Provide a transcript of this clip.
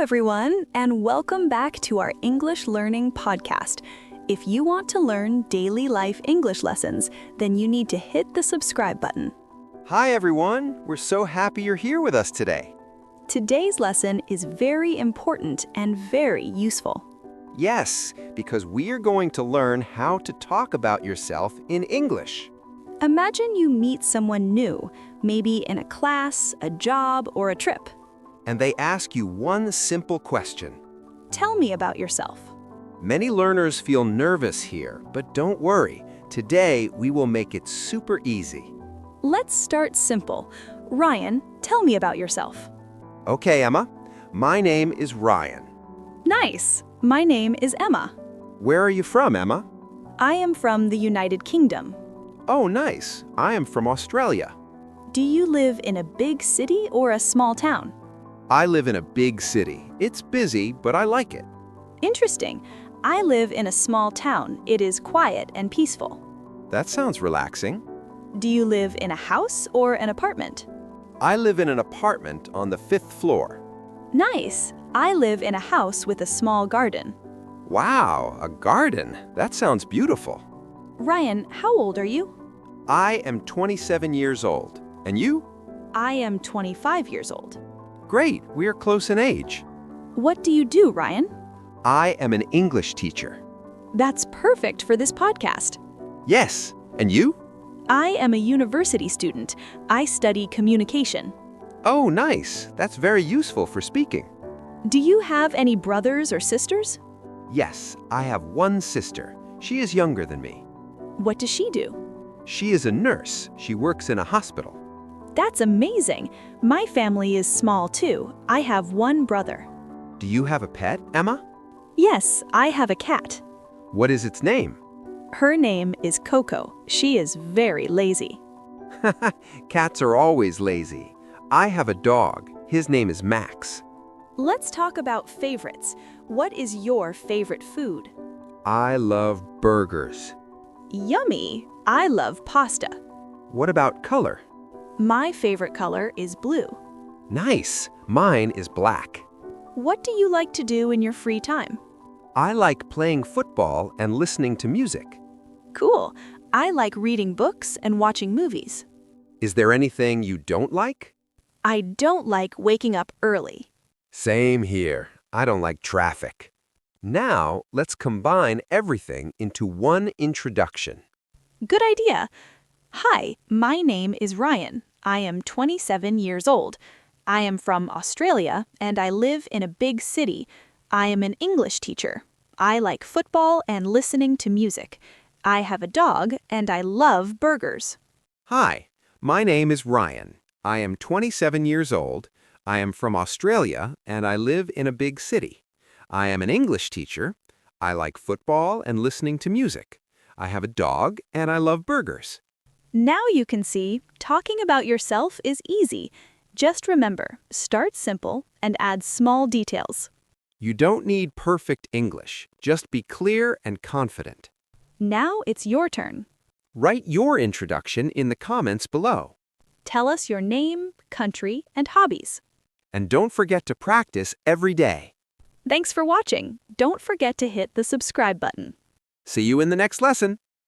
everyone, and welcome back to our English Learning Podcast. If you want to learn daily life English lessons, then you need to hit the subscribe button. Hi everyone, we're so happy you're here with us today. Today's lesson is very important and very useful. Yes, because we are going to learn how to talk about yourself in English. Imagine you meet someone new, maybe in a class, a job, or a trip. And they ask you one simple question. Tell me about yourself. Many learners feel nervous here, but don't worry. Today, we will make it super easy. Let's start simple. Ryan, tell me about yourself. Okay, Emma. My name is Ryan. Nice. My name is Emma. Where are you from, Emma? I am from the United Kingdom. Oh, nice. I am from Australia. Do you live in a big city or a small town? I live in a big city. It's busy, but I like it. Interesting. I live in a small town. It is quiet and peaceful. That sounds relaxing. Do you live in a house or an apartment? I live in an apartment on the 5th floor. Nice. I live in a house with a small garden. Wow, a garden. That sounds beautiful. Ryan, how old are you? I am 27 years old. And you? I am 25 years old. Great, we are close in age. What do you do, Ryan? I am an English teacher. That's perfect for this podcast. Yes, and you? I am a university student. I study communication. Oh, nice. That's very useful for speaking. Do you have any brothers or sisters? Yes, I have one sister. She is younger than me. What does she do? She is a nurse. She works in a hospital. That's amazing. My family is small too. I have one brother. Do you have a pet, Emma? Yes, I have a cat. What is its name? Her name is Coco. She is very lazy. Cats are always lazy. I have a dog. His name is Max. Let's talk about favorites. What is your favorite food? I love burgers. Yummy! I love pasta. What about color? My favorite color is blue. Nice. Mine is black. What do you like to do in your free time? I like playing football and listening to music. Cool. I like reading books and watching movies. Is there anything you don't like? I don't like waking up early. Same here. I don't like traffic. Now, let's combine everything into one introduction. Good idea. Hi, my name is Ryan. I am 27 years old. I am from Australia and I live in a big city. I am an English teacher. I like football and listening to music. I have a dog and I love burgers. Hi, my name is Ryan. I am 27 years old. I am from Australia and I live in a big city. I am an English teacher. I like football and listening to music. I have a dog and I love burgers. Now you can see, talking about yourself is easy. Just remember, start simple and add small details. You don't need perfect English. Just be clear and confident. Now it's your turn. Write your introduction in the comments below. Tell us your name, country, and hobbies. And don't forget to practice every day. Thanks for watching. Don't forget to hit the subscribe button. See you in the next lesson.